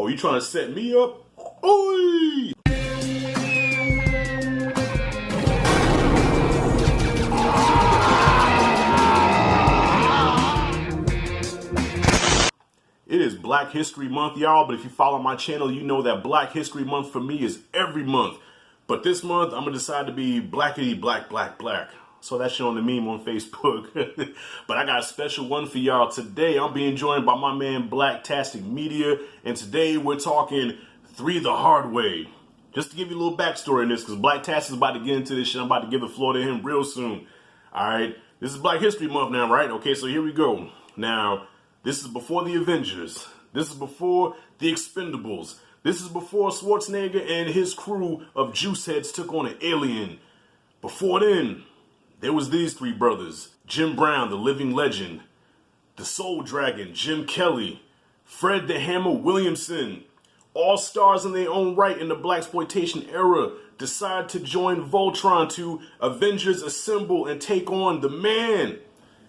Oh, you trying to set me up? Oi! It is Black History Month, y'all, but if you follow my channel, you know that Black History Month for me is every month. But this month, I'm going to decide to be blackity black, black, black. So that shit on the meme on Facebook. But I got a special one for y'all. Today, I'm being joined by my man Blacktastic Media. And today, we're talking 3 the hard way. Just to give you a little backstory in this, because Blacktastic is about to get into this shit. I'm about to give the floor to him real soon. All right? This is Black History Month now, right? Okay, so here we go. Now, this is before the Avengers. This is before the Expendables. This is before Schwarzenegger and his crew of juiceheads took on an alien. Before then, there was these 3 brothers. Jim Brown, the living legend. The Soul Dragon, Jim Kelly. Fred the Hammer Williamson. All stars in their own right in the blaxploitation era decide to join Voltron to Avengers Assemble and take on the man.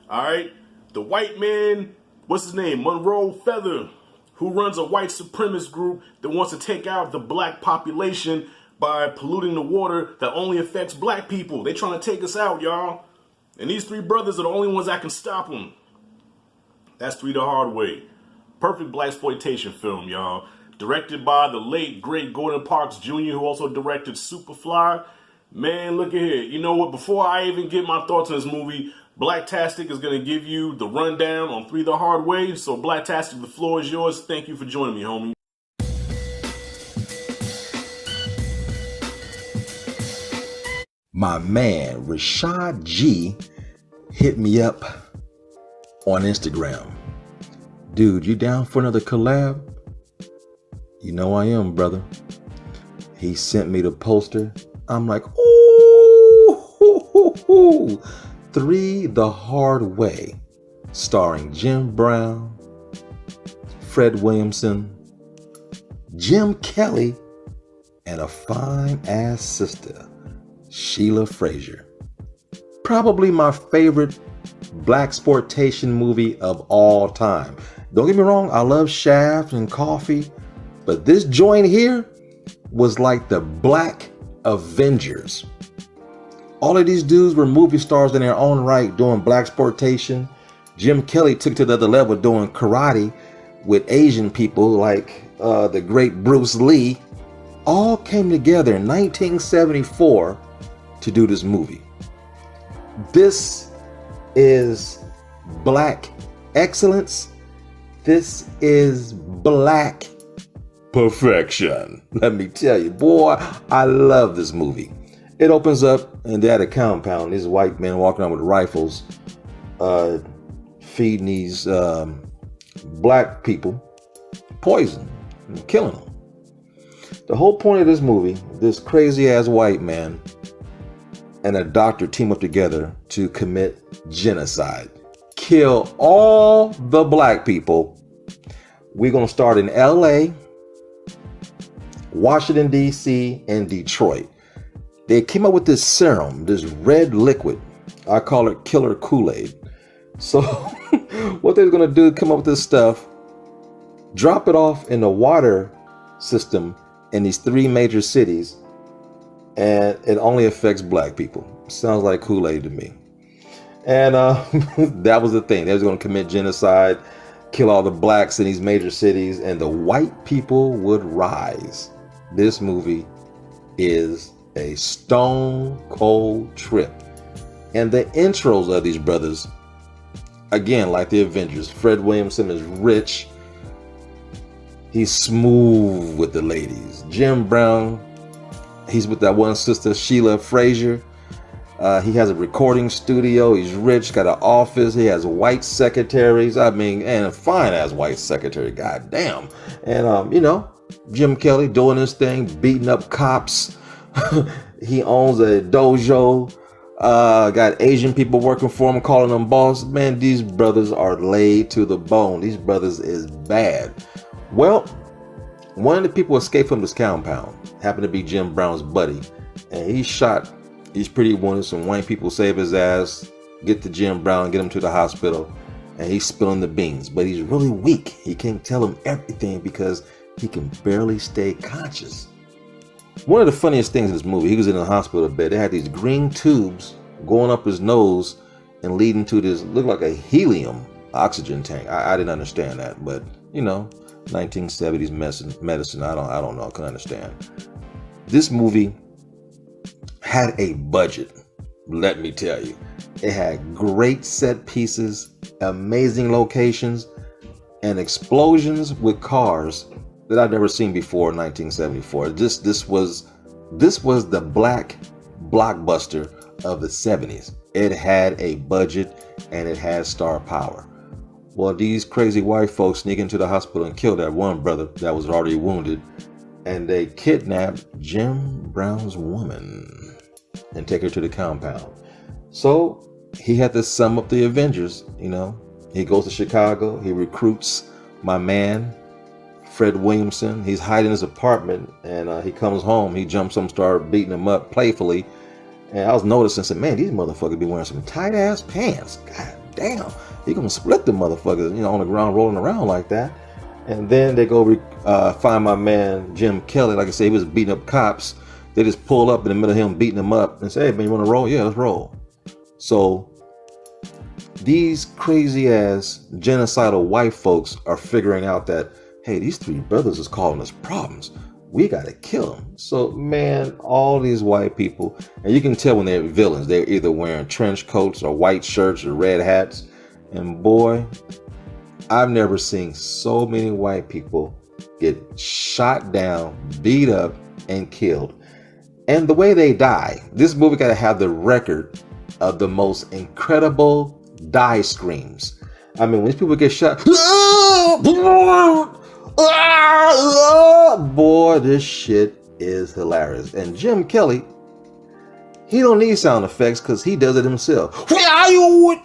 Alright? The white man, what's his name? Monroe Feather, who runs a white supremacist group that wants to take out the black population by polluting the water that only affects black people. They trying to take us out, y'all. And these 3 brothers are the only ones that can stop them. That's 3 the hard way. Perfect blaxploitation film, y'all. Directed by the late, great Gordon Parks Jr., who also directed Superfly. Man, look at here. You know what? Before I even get my thoughts on this movie, Blacktastic is going to give you the rundown on 3 the hard way. So, Blacktastic, the floor is yours. Thank you for joining me, homie. My man, Rashad G, hit me up on Instagram. Dude, you down for another collab? You know I am, brother. He sent me the poster. I'm like, ooh, 3 the hard way, starring Jim Brown, Fred Williamson, Jim Kelly, and a fine-ass sister, Sheila Frazier. Probably my favorite blaxploitation movie of all time. Don't get me wrong, I love Shaft and Coffee, but this joint here was like the Black Avengers. All of these dudes were movie stars in their own right doing blaxploitation. Jim Kelly took it to the other level doing karate with Asian people like the great Bruce Lee. All came together in 1974 to do this movie. This is black excellence. This is black perfection. Let me tell you, boy, I love this movie. It opens up and they're at a compound. These white men walking around with rifles, feeding these black people poison and killing them. The whole point of this movie, this crazy ass white man and a doctor team up together to commit genocide. Kill all the black people. We're going to start in LA, Washington, D.C., and Detroit. They came up with this serum, this red liquid. I call it killer Kool-Aid. So what they're going to do, come up with this stuff, drop it off in the water system in these 3 major cities, and it only affects black people. Sounds like Kool-Aid to me. And that was the thing. They was going to commit genocide, kill all the blacks in these major cities, and the white people would rise. This movie is a stone cold trip. And the intros of these brothers, again, like the Avengers, Fred Williamson is rich. He's smooth with the ladies. Jim Brown, he's with that one sister, Sheila Frazier. He has a recording studio. He's rich, got an office. He has white secretaries. I mean, and a fine ass white secretary. God damn. And, Jim Kelly doing this thing, beating up cops. He owns a dojo. Got Asian people working for him, calling them boss. Man, these brothers are laid to the bone. These brothers is bad. Well, one of the people escaped from this compound. Happened to be Jim Brown's buddy. And he shot. He's pretty wounded. Some white people save his ass, get to Jim Brown, get him to the hospital, and he's spilling the beans. But he's really weak. He can't tell him everything because he can barely stay conscious. One of the funniest things in this movie, he was in a hospital bed. They had these green tubes going up his nose and leading to this, looked like a helium oxygen tank. I didn't understand that, but 1970s medicine. I don't know. I couldn't understand. This movie had a budget. Let me tell you, it had great set pieces, amazing locations, and explosions with cars that I'd never seen before in 1974. This was the black blockbuster of the 70s. It had a budget and it had star power. Well, these crazy white folks sneak into the hospital and kill that one brother that was already wounded, and they kidnapped Jim Brown's woman and take her to the compound. So he had to sum up the Avengers. He goes to Chicago. He recruits my man Fred Williamson. He's hiding in his apartment, and he comes home. He jumps him, start beating him up playfully. And I was noticing, said, man, these motherfuckers be wearing some tight ass pants. God damn, he gonna split the motherfuckers, on the ground rolling around like that. And then they go find my man Jim Kelly. Like I said, he was beating up cops. They just pull up in the middle of him beating him up and say, hey man, you want to roll? Yeah, let's roll. So these crazy ass genocidal white folks are figuring out that, hey, these three brothers is causing us problems. We got to kill them. So, man, all these white people, and you can tell when they're villains, they're either wearing trench coats or white shirts or red hats. And boy, I've never seen so many white people get shot down, beat up, and killed. And the way they die, this movie got to have the record of the most incredible die screams. I mean, when these people get shot, boy, this shit is hilarious. And Jim Kelly, he don't need sound effects because he does it himself. Where are you?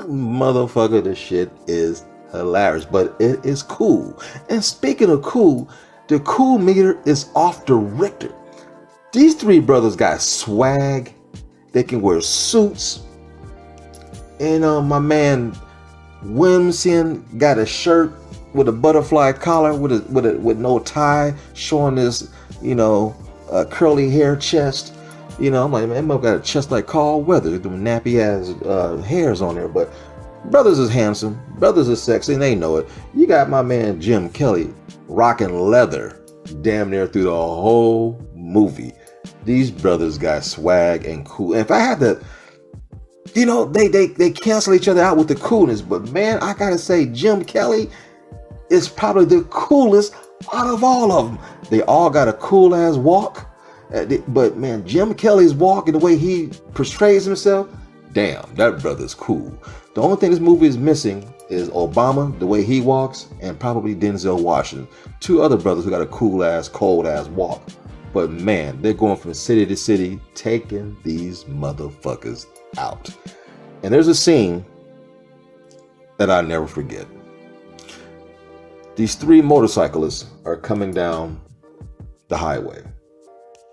Motherfucker, this shit is hilarious, but it is cool. And speaking of cool, the cool meter is off the Richter. These three brothers got swag. They can wear suits. And my man Williamson got a shirt with a butterfly collar with no tie, showing this curly hair chest. I'm like, man, that got a chest like Carl Weathers, them nappy ass hairs on there. But brothers is handsome, brothers is sexy, and they know it. You got my man Jim Kelly rocking leather damn near through the whole movie. These brothers got swag and cool. And if I had to, they cancel each other out with the coolness. But man, I gotta say, Jim Kelly is probably the coolest out of all of them. They all got a cool ass walk. But man, Jim Kelly's walk and the way he portrays himself, damn, that brother's cool. The only thing this movie is missing is Obama, the way he walks, and probably Denzel Washington. Two other brothers who got a cool ass, cold ass walk. But man, they're going from city to city, taking these motherfuckers out. And there's a scene that I never forget. These three motorcyclists are coming down the highway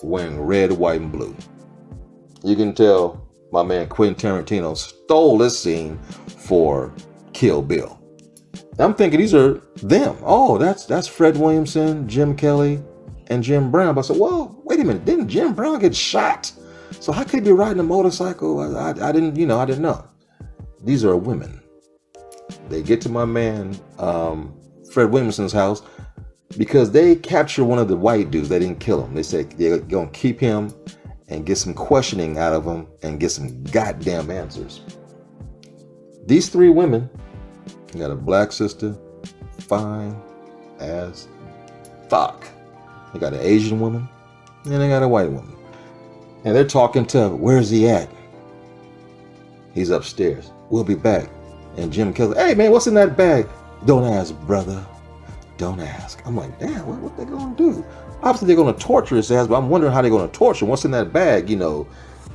wearing red, white, and blue. You can tell my man Quentin Tarantino stole this scene for Kill Bill. I'm thinking these are them. Oh, that's Fred Williamson, Jim Kelly, and Jim Brown. But I said, well, wait a minute, didn't Jim Brown get shot? So how could he be riding a motorcycle? I didn't know. These are women. They get to my man Fred Williamson's house because they capture one of the white dudes. They didn't kill him. They said they're gonna keep him and get some questioning out of him and get some goddamn answers. These three women, you got a black sister, fine as fuck. They got an Asian woman, and they got a white woman. And they're talking to, where's he at? He's upstairs. We'll be back. And Jim Kelly, hey man, what's in that bag? Don't ask, brother. Don't ask. I'm like, damn, what they gonna do? Obviously they're gonna torture his ass, but I'm wondering how they're gonna torture him. What's in that bag?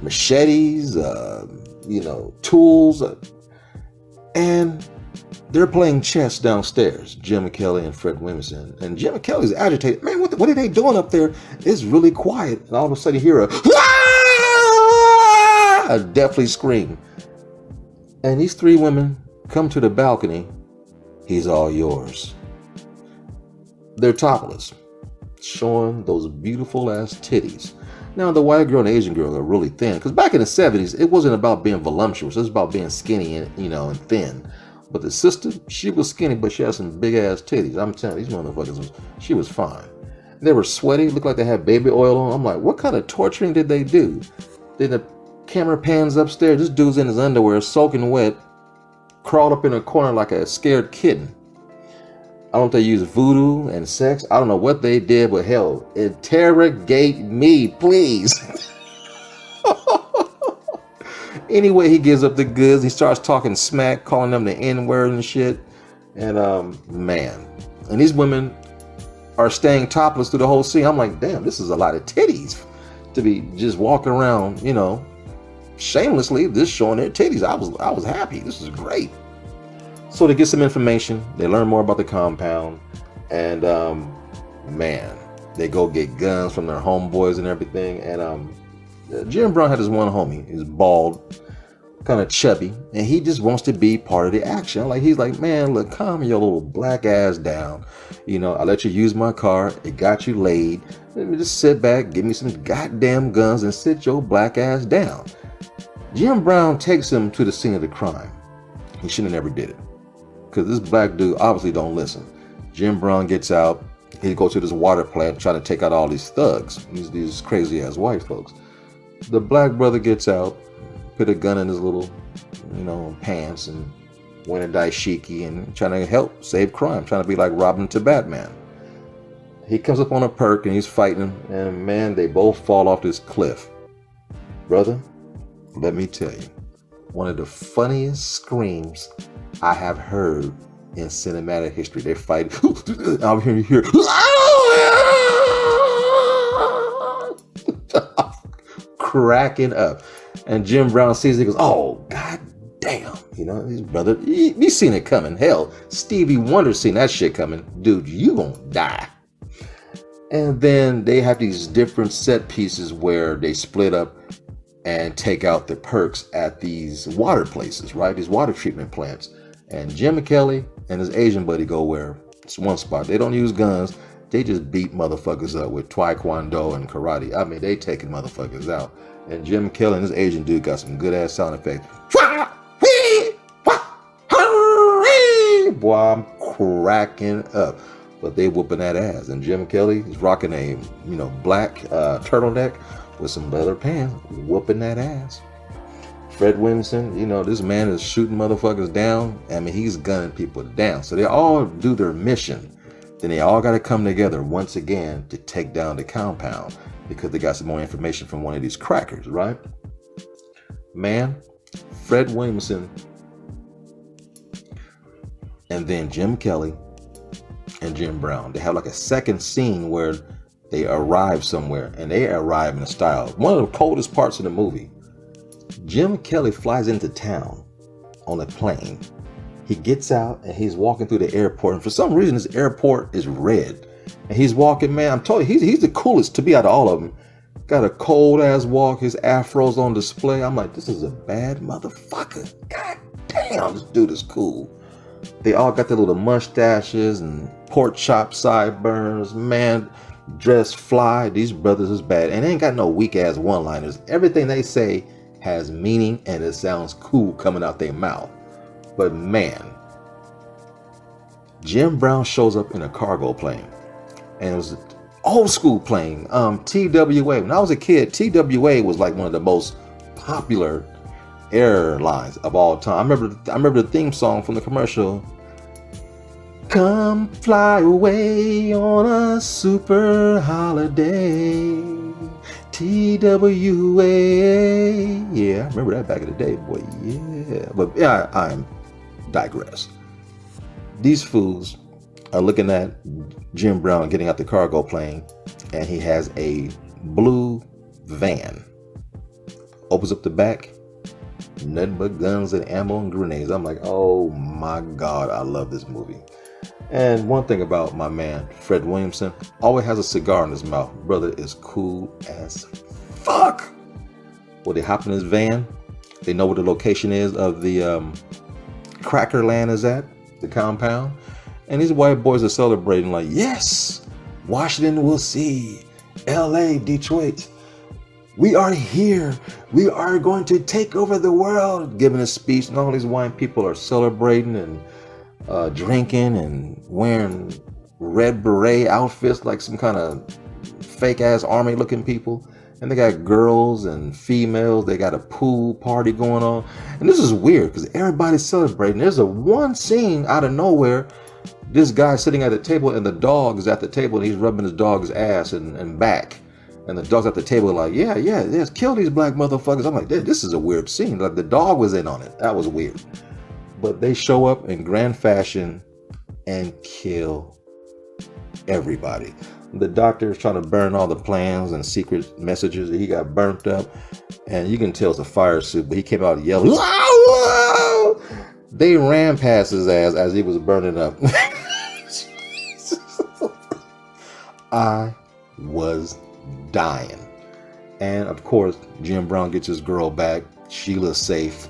Machetes, tools. And they're playing chess downstairs, Jim Kelly and Fred Williamson. And Jim Kelly's agitated. Man, what are they doing up there? It's really quiet. And all of a sudden you hear a deathly scream. And these three women Come to the balcony. He's all yours. They're topless, showing those beautiful ass titties. Now, the white girl and the Asian girl are really thin. Because back in the 70s, it wasn't about being voluptuous. It was about being skinny and, and thin. But the sister, she was skinny, but she had some big ass titties. I'm telling you, these motherfuckers, she was fine. They were sweaty, looked like they had baby oil on. I'm like, what kind of torturing did they do? Then the camera pans upstairs. This dude's in his underwear, soaking wet, crawled up in a corner like a scared kitten. I don't know if they used voodoo and sex. I don't know what they did, but hell, interrogate me, please. Anyway, he gives up the goods. He starts talking smack, calling them the N-word and shit. And man, and these women are staying topless through the whole scene. I'm like, damn, this is a lot of titties to be just walking around, shamelessly, just showing their titties. I was happy. This is great. So they get some information. They learn more about the compound, and man, they go get guns from their homeboys and everything. And Jim Brown had this one homie. He's bald, kind of chubby, and he just wants to be part of the action. He's like, man, look, calm your little black ass down. I let you use my car. It got you laid. Let me just sit back, give me some goddamn guns, and sit your black ass down. Jim Brown takes him to the scene of the crime. He shouldn't have never did it, because this black dude obviously don't listen. Jim Brown gets out. He goes to this water plant trying to take out all these thugs, these crazy ass white folks. The black brother gets out, put a gun in his little, pants, and went a dashiki and trying to help save crime, trying to be like Robin to Batman. He comes up on a perk and he's fighting him, and man, they both fall off this cliff. Brother, let me tell you, one of the funniest screams I have heard in cinematic history. They fight. I'm hearing you hear. Cracking up. And Jim Brown sees it, he goes, oh, god damn. His brother, he's seen it coming. Hell, Stevie Wonder seen that shit coming. Dude, you gonna die. And then they have these different set pieces where they split up and take out the perks at these water places, right? These water treatment plants. And Jim Kelly and his Asian buddy go where it's one spot. They don't use guns. They just beat motherfuckers up with taekwondo and karate. I mean, they taking motherfuckers out. And Jim Kelly and his Asian dude got some good ass sound effects. Boy, I'm cracking up. But they whooping that ass. And Jim Kelly is rocking a, black turtleneck with some leather pants, whooping that ass. Fred Williamson, this man is shooting motherfuckers down. I mean, he's gunning people down. So they all do their mission. Then they all got to come together once again to take down the compound because they got some more information from one of these crackers, right? Man, Fred Williamson, and then Jim Kelly and Jim Brown. They have like a second scene where they arrive somewhere, and they arrive in a style. One of the coldest parts of the movie. Jim Kelly flies into town on a plane. He gets out and he's walking through the airport, and for some reason this airport is red. And he's walking, man, I'm telling you, he's the coolest to be out of all of them. Got a cold ass walk, his afro's on display. I'm like, this is a bad motherfucker. God damn, this dude is cool. They all got their little mustaches and pork chop sideburns, man, dressed fly. These brothers is bad, and they ain't got no weak ass one-liners. Everything they say has meaning and it sounds cool coming out their mouth. But man, Jim Brown shows up in a cargo plane, and it was an old school plane, TWA. When I was a kid, TWA was like one of the most popular airlines of all time. I remember the theme song from the commercial. Come fly away on a super holiday, TWA. Yeah, I remember that back in the day, boy. Yeah, but yeah, I digress. These fools are looking at Jim Brown getting out the cargo plane, and he has a blue van. Opens up the back, nothing but guns and ammo and grenades. I'm like, oh my God, I love this movie. And one thing about my man, Fred Williamson, always has a cigar in his mouth. Brother is cool as fuck. Well, they hop in his van. They know what the location is of the Cracker Land is at, the compound. And these white boys are celebrating like, yes, Washington will see, LA, Detroit, we are here. We are going to take over the world. Giving a speech, and all these white people are celebrating and drinking and wearing red beret outfits like some kind of fake ass army looking people. And they got girls and females. They got a pool party going on. And this is weird because everybody's celebrating. There's a one scene out of nowhere. This guy sitting at the table and the dog is at the table and he's rubbing his dog's ass and back. And the dog's at the table like, yeah, let's kill these black motherfuckers. I'm like, this is a weird scene. Like the dog was in on it. That was weird. But they show up in grand fashion and kill everybody. The doctor is trying to burn all the plans and secret messages. He got burnt up. And you can tell it's a fire suit, but he came out yelling. Whoa! They ran past his ass as he was burning up. I was dying. And of course, Jim Brown gets his girl back. Sheila's safe.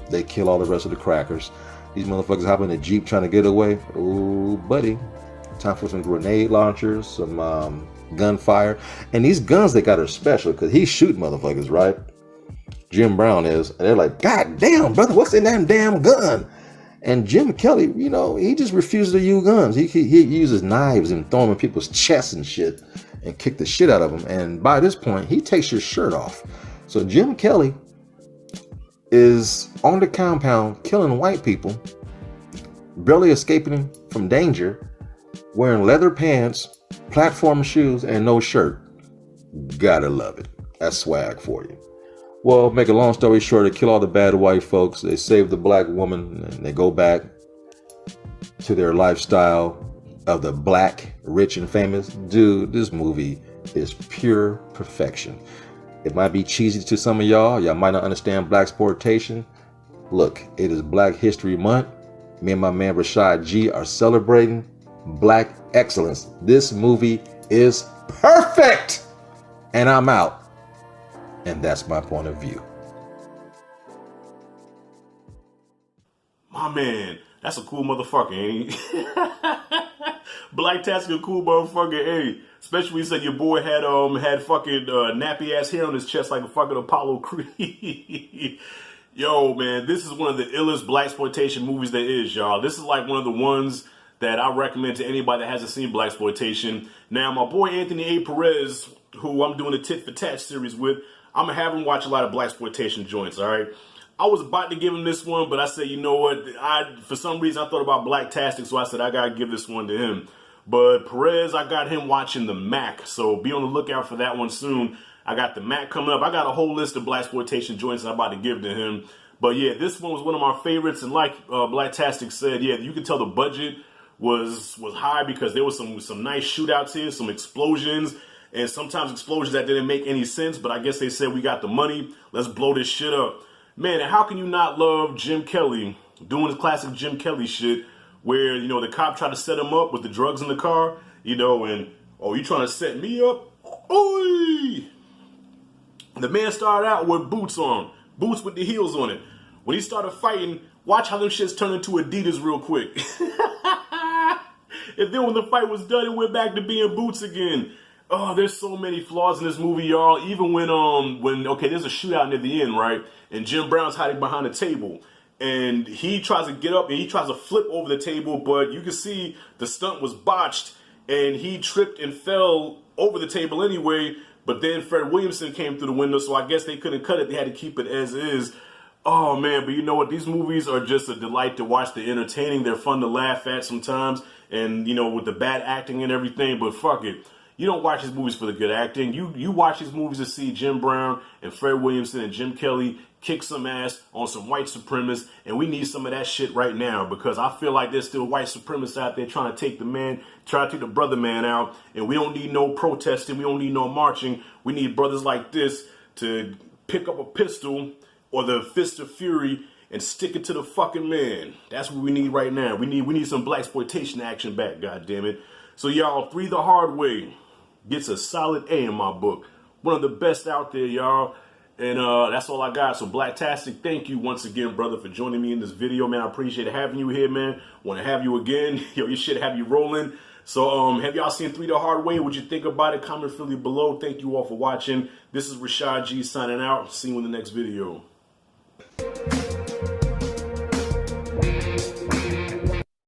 They kill all the rest of the crackers. These motherfuckers hop in a Jeep trying to get away. Ooh, buddy. Time for some grenade launchers, some gunfire. And these guns they got are special because he's shooting motherfuckers, right? Jim Brown is. And they're like, God damn, brother, what's in that damn gun? And Jim Kelly, you know, he just refuses to use guns. He uses knives and throw them in people's chests and shit and kick the shit out of them. And by this point, he takes his shirt off. So Jim Kelly is on the compound killing white people, barely escaping from danger, wearing leather pants, platform shoes, and no shirt. Gotta love it. That's swag for you. Well, make a long story short, they kill all the bad white folks. They save the black woman and they go back to their lifestyle of the black, rich, and famous. Dude, this movie is pure perfection. It might be cheesy to some of y'all. Y'all might not understand blaxploitation. Look, it is Black History Month. Me and my man Rashad G are celebrating black excellence. This movie is perfect. And I'm out. And that's my point of view. My man, that's a cool motherfucker, ain't he? Blacktastic a cool motherfucker, ain't he? Especially when you said your boy had fucking nappy ass hair on his chest like a fucking Apollo Creed. Yo, man, this is one of the illest blaxploitation movies there is, y'all. This is like one of the ones that I recommend to anybody that hasn't seen blaxploitation. Now, my boy Anthony A. Perez, who I'm doing a Tit for Tat series with, I'm gonna have him watch a lot of blaxploitation joints, all right? I was about to give him this one, but I said, you know what? For some reason, I thought about Blacktastic, so I said, I gotta give this one to him. But Perez, I got him watching The Mac, so be on the lookout for that one soon. I got The Mac coming up. I got a whole list of blaxploitation joints I'm about to give to him. But yeah, this one was one of my favorites, and like Blacktastic said, yeah, you could tell the budget was high because there was some nice shootouts here, some explosions, and sometimes explosions that didn't make any sense, but I guess they said we got the money, let's blow this shit up. Man, and how can you not love Jim Kelly doing his classic Jim Kelly shit where, you know, the cop tried to set him up with the drugs in the car, you know, and, oh, you trying to set me up? Oi! The man started out with boots on, boots with the heels on it. When he started fighting, watch how them shits turned into Adidas real quick. And then when the fight was done, it went back to being boots again. Oh, there's so many flaws in this movie, y'all. Even when okay, there's a shootout near the end, right? And Jim Brown's hiding behind a table. And he tries to get up and he tries to flip over the table, but you can see the stunt was botched and he tripped and fell over the table anyway. But then Fred Williamson came through the window, so I guess they couldn't cut it. They had to keep it as is. Oh, man, but you know what? These movies are just a delight to watch. They're entertaining. They're fun to laugh at sometimes. And, you know, with the bad acting and everything, but fuck it. You don't watch these movies for the good acting. You watch these movies to see Jim Brown and Fred Williamson and Jim Kelly kick some ass on some white supremacists, and we need some of that shit right now because I feel like there's still white supremacists out there trying to take the brother man out, and we don't need no protesting, we don't need no marching. We need brothers like this to pick up a pistol or the fist of fury and stick it to the fucking man. That's what we need right now. We need some blaxploitation action back, goddammit. So y'all, 3 the Hard Way gets a solid A in my book. One of the best out there, y'all. And that's all I got. So Blacktastic, thank you once again, brother, for joining me in this video, man. I appreciate having you here, man. Want to have you again. Yo, your shit have you rolling. So have y'all seen 3 The Hard Way? What'd you think about it? Comment fully below. Thank you all for watching. This is Rashad G signing out. See you in the next video.